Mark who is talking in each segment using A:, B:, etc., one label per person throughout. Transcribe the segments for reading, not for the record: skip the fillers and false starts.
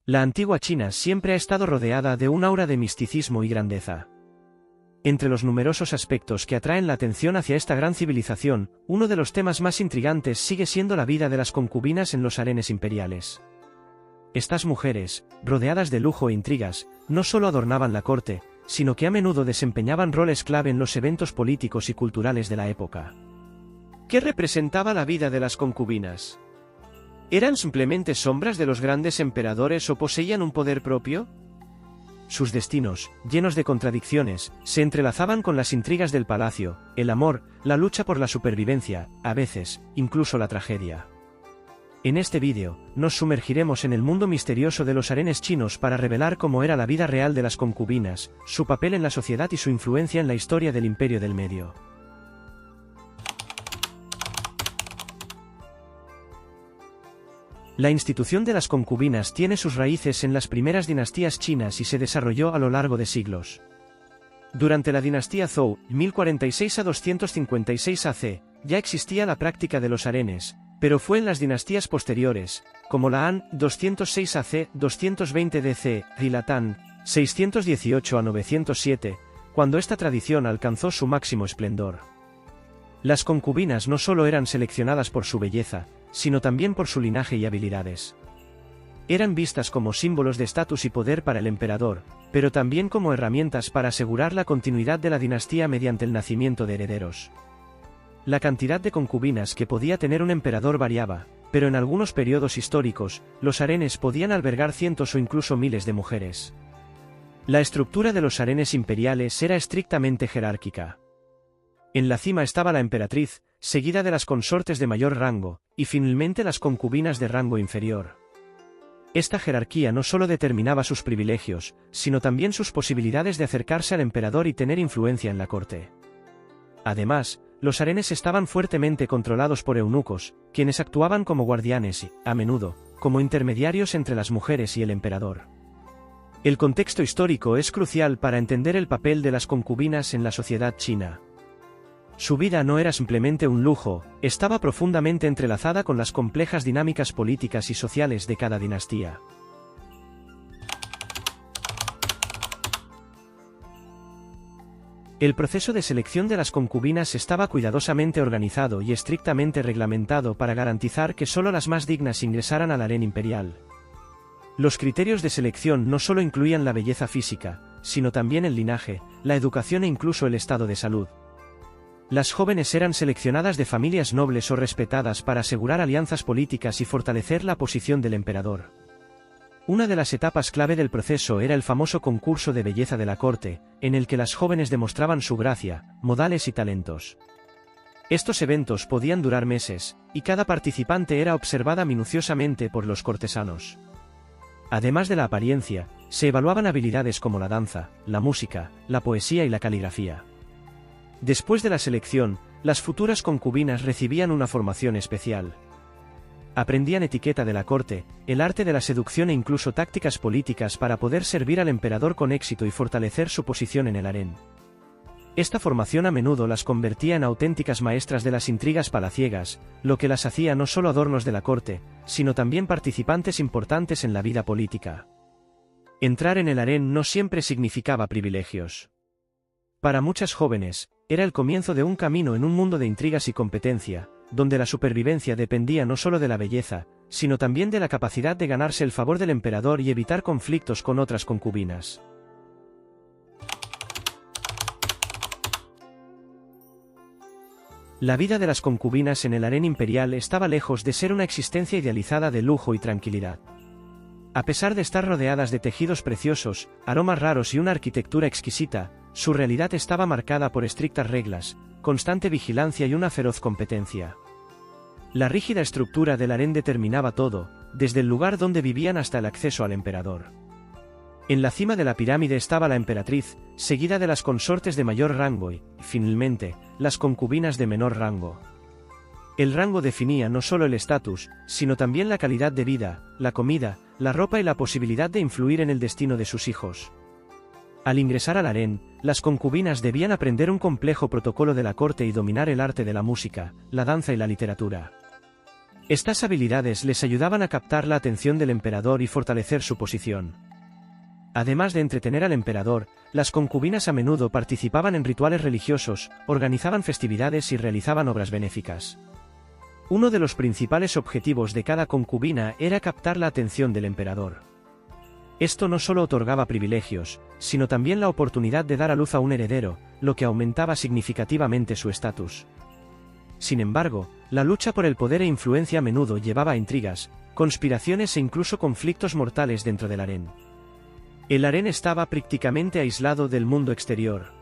A: La antigua China siempre ha estado rodeada de un aura de misticismo y grandeza. Entre los numerosos aspectos que atraen la atención hacia esta gran civilización, uno de los temas más intrigantes sigue siendo la vida de las concubinas en los harenes imperiales. Estas mujeres, rodeadas de lujo e intrigas, no solo adornaban la corte, sino que a menudo desempeñaban roles clave en los eventos políticos y culturales de la época. ¿Qué representaba la vida de las concubinas? ¿Eran simplemente sombras de los grandes emperadores o poseían un poder propio? Sus destinos, llenos de contradicciones, se entrelazaban con las intrigas del palacio, el amor, la lucha por la supervivencia, a veces, incluso la tragedia. En este vídeo, nos sumergiremos en el mundo misterioso de los harenes chinos para revelar cómo era la vida real de las concubinas, su papel en la sociedad y su influencia en la historia del Imperio del Medio. La institución de las concubinas tiene sus raíces en las primeras dinastías chinas y se desarrolló a lo largo de siglos. Durante la dinastía Zhou, 1046 a 256 AC, ya existía la práctica de los harenes, pero fue en las dinastías posteriores, como la Han, 206 AC, 220 DC, y la Tang, 618 a 907, cuando esta tradición alcanzó su máximo esplendor. Las concubinas no solo eran seleccionadas por su belleza, sino también por su linaje y habilidades. Eran vistas como símbolos de estatus y poder para el emperador, pero también como herramientas para asegurar la continuidad de la dinastía mediante el nacimiento de herederos. La cantidad de concubinas que podía tener un emperador variaba, pero en algunos periodos históricos, los harenes podían albergar cientos o incluso miles de mujeres. La estructura de los harenes imperiales era estrictamente jerárquica. En la cima estaba la emperatriz, seguida de las consortes de mayor rango, y finalmente las concubinas de rango inferior. Esta jerarquía no solo determinaba sus privilegios, sino también sus posibilidades de acercarse al emperador y tener influencia en la corte. Además, los harenes estaban fuertemente controlados por eunucos, quienes actuaban como guardianes y, a menudo, como intermediarios entre las mujeres y el emperador. El contexto histórico es crucial para entender el papel de las concubinas en la sociedad china. Su vida no era simplemente un lujo, estaba profundamente entrelazada con las complejas dinámicas políticas y sociales de cada dinastía. El proceso de selección de las concubinas estaba cuidadosamente organizado y estrictamente reglamentado para garantizar que solo las más dignas ingresaran al harén imperial. Los criterios de selección no solo incluían la belleza física, sino también el linaje, la educación e incluso el estado de salud. Las jóvenes eran seleccionadas de familias nobles o respetadas para asegurar alianzas políticas y fortalecer la posición del emperador. Una de las etapas clave del proceso era el famoso concurso de belleza de la corte, en el que las jóvenes demostraban su gracia, modales y talentos. Estos eventos podían durar meses, y cada participante era observada minuciosamente por los cortesanos. Además de la apariencia, se evaluaban habilidades como la danza, la música, la poesía y la caligrafía. Después de la selección, las futuras concubinas recibían una formación especial. Aprendían etiqueta de la corte, el arte de la seducción e incluso tácticas políticas para poder servir al emperador con éxito y fortalecer su posición en el harén. Esta formación a menudo las convertía en auténticas maestras de las intrigas palaciegas, lo que las hacía no solo adornos de la corte, sino también participantes importantes en la vida política. Entrar en el harén no siempre significaba privilegios. Para muchas jóvenes, era el comienzo de un camino en un mundo de intrigas y competencia, donde la supervivencia dependía no solo de la belleza, sino también de la capacidad de ganarse el favor del emperador y evitar conflictos con otras concubinas. La vida de las concubinas en el harén imperial estaba lejos de ser una existencia idealizada de lujo y tranquilidad. A pesar de estar rodeadas de tejidos preciosos, aromas raros y una arquitectura exquisita, su realidad estaba marcada por estrictas reglas, constante vigilancia y una feroz competencia. La rígida estructura del harén determinaba todo, desde el lugar donde vivían hasta el acceso al emperador. En la cima de la pirámide estaba la emperatriz, seguida de las consortes de mayor rango y, finalmente, las concubinas de menor rango. El rango definía no solo el estatus, sino también la calidad de vida, la comida, la ropa y la posibilidad de influir en el destino de sus hijos. Al ingresar al harén, las concubinas debían aprender un complejo protocolo de la corte y dominar el arte de la música, la danza y la literatura. Estas habilidades les ayudaban a captar la atención del emperador y fortalecer su posición. Además de entretener al emperador, las concubinas a menudo participaban en rituales religiosos, organizaban festividades y realizaban obras benéficas. Uno de los principales objetivos de cada concubina era captar la atención del emperador. Esto no solo otorgaba privilegios, sino también la oportunidad de dar a luz a un heredero, lo que aumentaba significativamente su estatus. Sin embargo, la lucha por el poder e influencia a menudo llevaba a intrigas, conspiraciones e incluso conflictos mortales dentro del harén. El harén estaba prácticamente aislado del mundo exterior.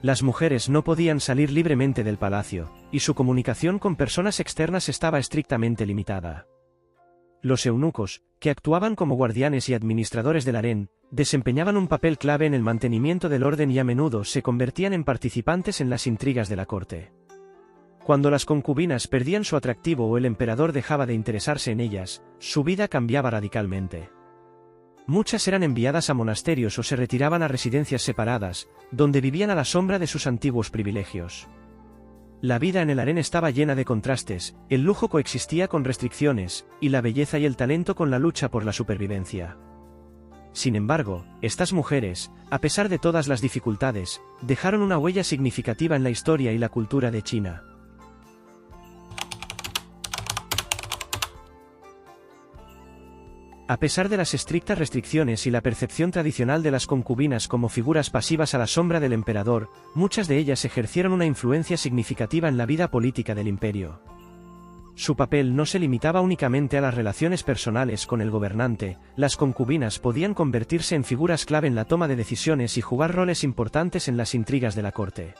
A: Las mujeres no podían salir libremente del palacio, y su comunicación con personas externas estaba estrictamente limitada. Los eunucos, que actuaban como guardianes y administradores del harén, desempeñaban un papel clave en el mantenimiento del orden y a menudo se convertían en participantes en las intrigas de la corte. Cuando las concubinas perdían su atractivo o el emperador dejaba de interesarse en ellas, su vida cambiaba radicalmente. Muchas eran enviadas a monasterios o se retiraban a residencias separadas, donde vivían a la sombra de sus antiguos privilegios. La vida en el harén estaba llena de contrastes, el lujo coexistía con restricciones, y la belleza y el talento con la lucha por la supervivencia. Sin embargo, estas mujeres, a pesar de todas las dificultades, dejaron una huella significativa en la historia y la cultura de China. A pesar de las estrictas restricciones y la percepción tradicional de las concubinas como figuras pasivas a la sombra del emperador, muchas de ellas ejercieron una influencia significativa en la vida política del imperio. Su papel no se limitaba únicamente a las relaciones personales con el gobernante, las concubinas podían convertirse en figuras clave en la toma de decisiones y jugar roles importantes en las intrigas de la corte.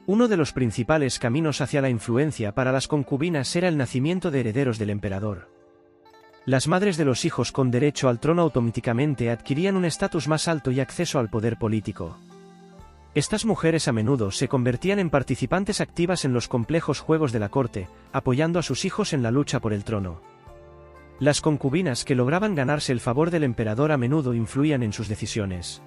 A: Uno de los principales caminos hacia la influencia para las concubinas era el nacimiento de herederos del emperador. Las madres de los hijos con derecho al trono automáticamente adquirían un estatus más alto y acceso al poder político. Estas mujeres a menudo se convertían en participantes activas en los complejos juegos de la corte, apoyando a sus hijos en la lucha por el trono. Las concubinas que lograban ganarse el favor del emperador a menudo influían en sus decisiones.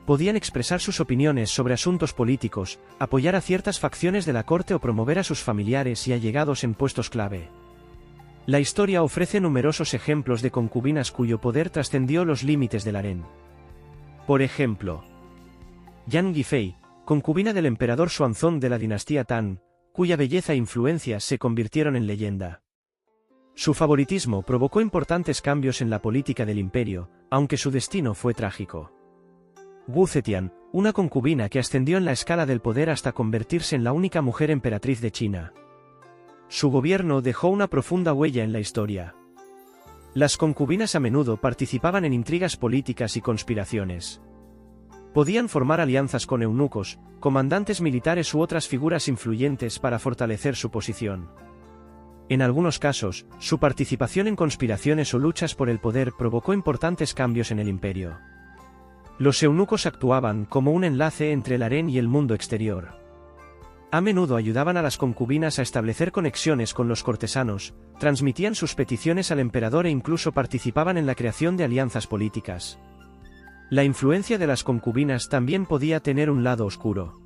A: Podían expresar sus opiniones sobre asuntos políticos, apoyar a ciertas facciones de la corte o promover a sus familiares y allegados en puestos clave. La historia ofrece numerosos ejemplos de concubinas cuyo poder trascendió los límites del harén. Por ejemplo, Yang Yifei, concubina del emperador Xuanzong de la dinastía Tang, cuya belleza e influencia se convirtieron en leyenda. Su favoritismo provocó importantes cambios en la política del imperio, aunque su destino fue trágico. Wu Zetian, una concubina que ascendió en la escala del poder hasta convertirse en la única mujer emperatriz de China. Su gobierno dejó una profunda huella en la historia. Las concubinas a menudo participaban en intrigas políticas y conspiraciones. Podían formar alianzas con eunucos, comandantes militares u otras figuras influyentes para fortalecer su posición. En algunos casos, su participación en conspiraciones o luchas por el poder provocó importantes cambios en el imperio. Los eunucos actuaban como un enlace entre el harén y el mundo exterior. A menudo ayudaban a las concubinas a establecer conexiones con los cortesanos, transmitían sus peticiones al emperador e incluso participaban en la creación de alianzas políticas. La influencia de las concubinas también podía tener un lado oscuro.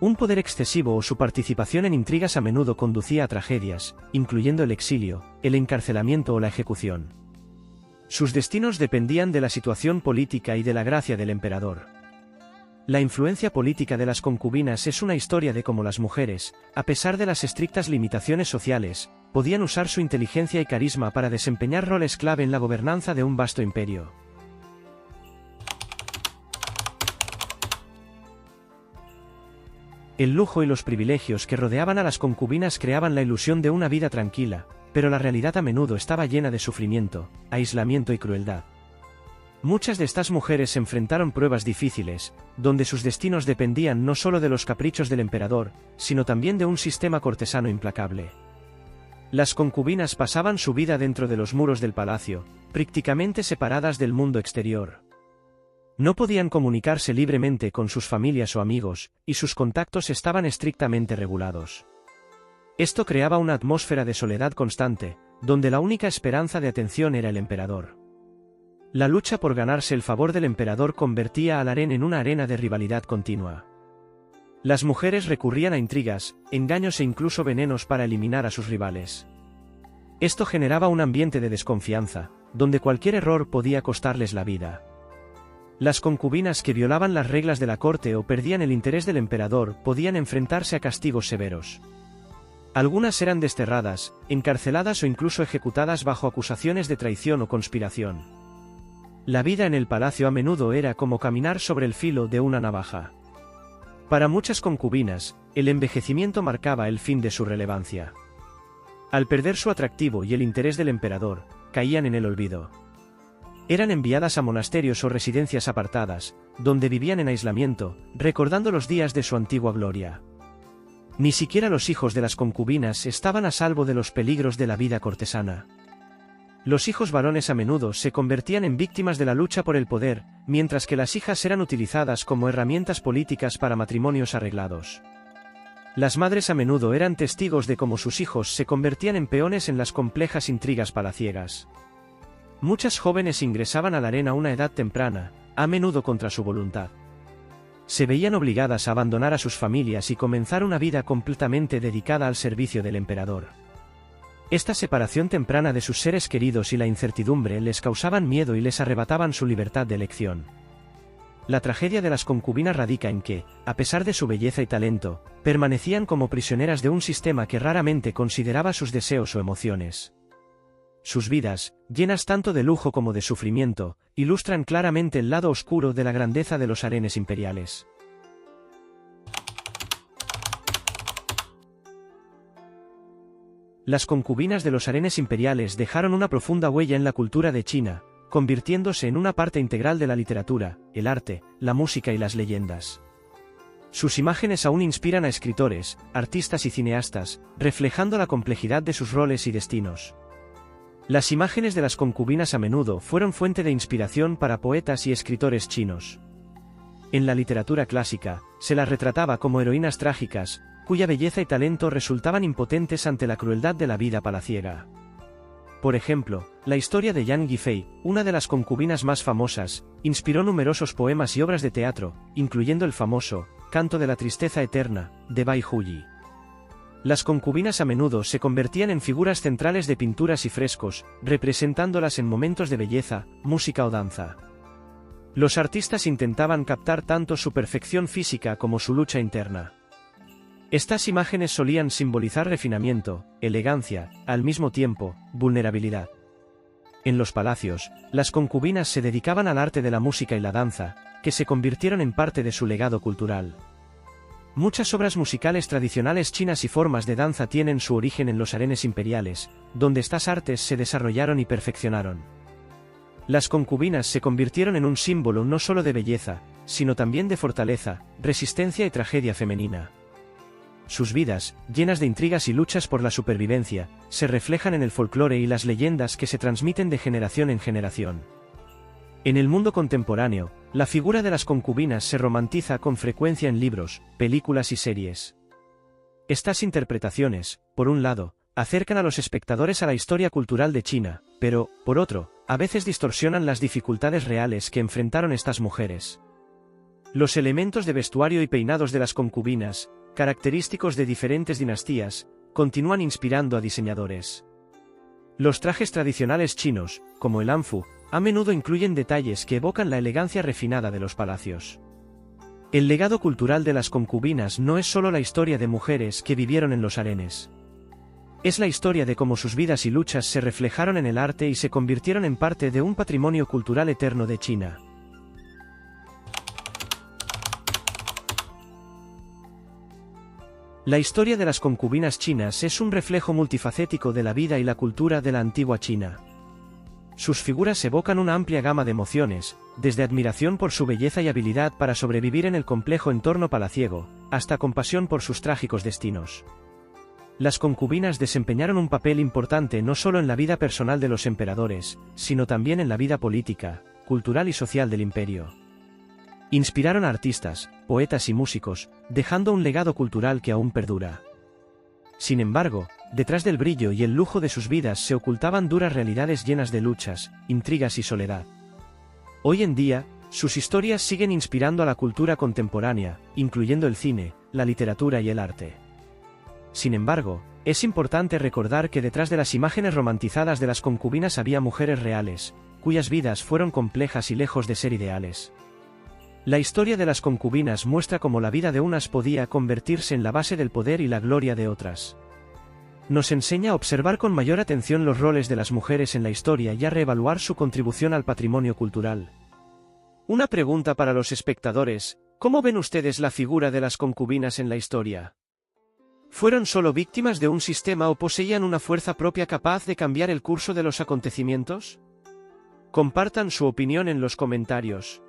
A: Un poder excesivo o su participación en intrigas a menudo conducía a tragedias, incluyendo el exilio, el encarcelamiento o la ejecución. Sus destinos dependían de la situación política y de la gracia del emperador. La influencia política de las concubinas es una historia de cómo las mujeres, a pesar de las estrictas limitaciones sociales, podían usar su inteligencia y carisma para desempeñar roles clave en la gobernanza de un vasto imperio. El lujo y los privilegios que rodeaban a las concubinas creaban la ilusión de una vida tranquila, pero la realidad a menudo estaba llena de sufrimiento, aislamiento y crueldad. Muchas de estas mujeres enfrentaron pruebas difíciles, donde sus destinos dependían no solo de los caprichos del emperador, sino también de un sistema cortesano implacable. Las concubinas pasaban su vida dentro de los muros del palacio, prácticamente separadas del mundo exterior. No podían comunicarse libremente con sus familias o amigos, y sus contactos estaban estrictamente regulados. Esto creaba una atmósfera de soledad constante, donde la única esperanza de atención era el emperador. La lucha por ganarse el favor del emperador convertía al harén en una arena de rivalidad continua. Las mujeres recurrían a intrigas, engaños e incluso venenos para eliminar a sus rivales. Esto generaba un ambiente de desconfianza, donde cualquier error podía costarles la vida. Las concubinas que violaban las reglas de la corte o perdían el interés del emperador podían enfrentarse a castigos severos. Algunas eran desterradas, encarceladas o incluso ejecutadas bajo acusaciones de traición o conspiración. La vida en el palacio a menudo era como caminar sobre el filo de una navaja. Para muchas concubinas, el envejecimiento marcaba el fin de su relevancia. Al perder su atractivo y el interés del emperador, caían en el olvido. Eran enviadas a monasterios o residencias apartadas, donde vivían en aislamiento, recordando los días de su antigua gloria. Ni siquiera los hijos de las concubinas estaban a salvo de los peligros de la vida cortesana. Los hijos varones a menudo se convertían en víctimas de la lucha por el poder, mientras que las hijas eran utilizadas como herramientas políticas para matrimonios arreglados. Las madres a menudo eran testigos de cómo sus hijos se convertían en peones en las complejas intrigas palaciegas. Muchas jóvenes ingresaban al harén a una edad temprana, a menudo contra su voluntad. Se veían obligadas a abandonar a sus familias y comenzar una vida completamente dedicada al servicio del emperador. Esta separación temprana de sus seres queridos y la incertidumbre les causaban miedo y les arrebataban su libertad de elección. La tragedia de las concubinas radica en que, a pesar de su belleza y talento, permanecían como prisioneras de un sistema que raramente consideraba sus deseos o emociones. Sus vidas, llenas tanto de lujo como de sufrimiento, ilustran claramente el lado oscuro de la grandeza de los harenes imperiales. Las concubinas de los harenes imperiales dejaron una profunda huella en la cultura de China, convirtiéndose en una parte integral de la literatura, el arte, la música y las leyendas. Sus imágenes aún inspiran a escritores, artistas y cineastas, reflejando la complejidad de sus roles y destinos. Las imágenes de las concubinas a menudo fueron fuente de inspiración para poetas y escritores chinos. En la literatura clásica, se las retrataba como heroínas trágicas, cuya belleza y talento resultaban impotentes ante la crueldad de la vida palaciega. Por ejemplo, la historia de Yang Yifei, una de las concubinas más famosas, inspiró numerosos poemas y obras de teatro, incluyendo el famoso Canto de la Tristeza Eterna, de Bai Huyi. Las concubinas a menudo se convertían en figuras centrales de pinturas y frescos, representándolas en momentos de belleza, música o danza. Los artistas intentaban captar tanto su perfección física como su lucha interna. Estas imágenes solían simbolizar refinamiento, elegancia, al mismo tiempo, vulnerabilidad. En los palacios, las concubinas se dedicaban al arte de la música y la danza, que se convirtieron en parte de su legado cultural. Muchas obras musicales tradicionales chinas y formas de danza tienen su origen en los harenes imperiales, donde estas artes se desarrollaron y perfeccionaron. Las concubinas se convirtieron en un símbolo no solo de belleza, sino también de fortaleza, resistencia y tragedia femenina. Sus vidas, llenas de intrigas y luchas por la supervivencia, se reflejan en el folclore y las leyendas que se transmiten de generación en generación. En el mundo contemporáneo, la figura de las concubinas se romantiza con frecuencia en libros, películas y series. Estas interpretaciones, por un lado, acercan a los espectadores a la historia cultural de China, pero, por otro, a veces distorsionan las dificultades reales que enfrentaron estas mujeres. Los elementos de vestuario y peinados de las concubinas, característicos de diferentes dinastías, continúan inspirando a diseñadores. Los trajes tradicionales chinos, como el hanfu, a menudo incluyen detalles que evocan la elegancia refinada de los palacios. El legado cultural de las concubinas no es solo la historia de mujeres que vivieron en los harenes. Es la historia de cómo sus vidas y luchas se reflejaron en el arte y se convirtieron en parte de un patrimonio cultural eterno de China. La historia de las concubinas chinas es un reflejo multifacético de la vida y la cultura de la antigua China. Sus figuras evocan una amplia gama de emociones, desde admiración por su belleza y habilidad para sobrevivir en el complejo entorno palaciego, hasta compasión por sus trágicos destinos. Las concubinas desempeñaron un papel importante no solo en la vida personal de los emperadores, sino también en la vida política, cultural y social del imperio. Inspiraron a artistas, poetas y músicos, dejando un legado cultural que aún perdura. Sin embargo, detrás del brillo y el lujo de sus vidas se ocultaban duras realidades llenas de luchas, intrigas y soledad. Hoy en día, sus historias siguen inspirando a la cultura contemporánea, incluyendo el cine, la literatura y el arte. Sin embargo, es importante recordar que detrás de las imágenes romantizadas de las concubinas había mujeres reales, cuyas vidas fueron complejas y lejos de ser ideales. La historia de las concubinas muestra cómo la vida de unas podía convertirse en la base del poder y la gloria de otras. Nos enseña a observar con mayor atención los roles de las mujeres en la historia y a reevaluar su contribución al patrimonio cultural. Una pregunta para los espectadores: ¿cómo ven ustedes la figura de las concubinas en la historia? ¿Fueron solo víctimas de un sistema o poseían una fuerza propia capaz de cambiar el curso de los acontecimientos? Compartan su opinión en los comentarios.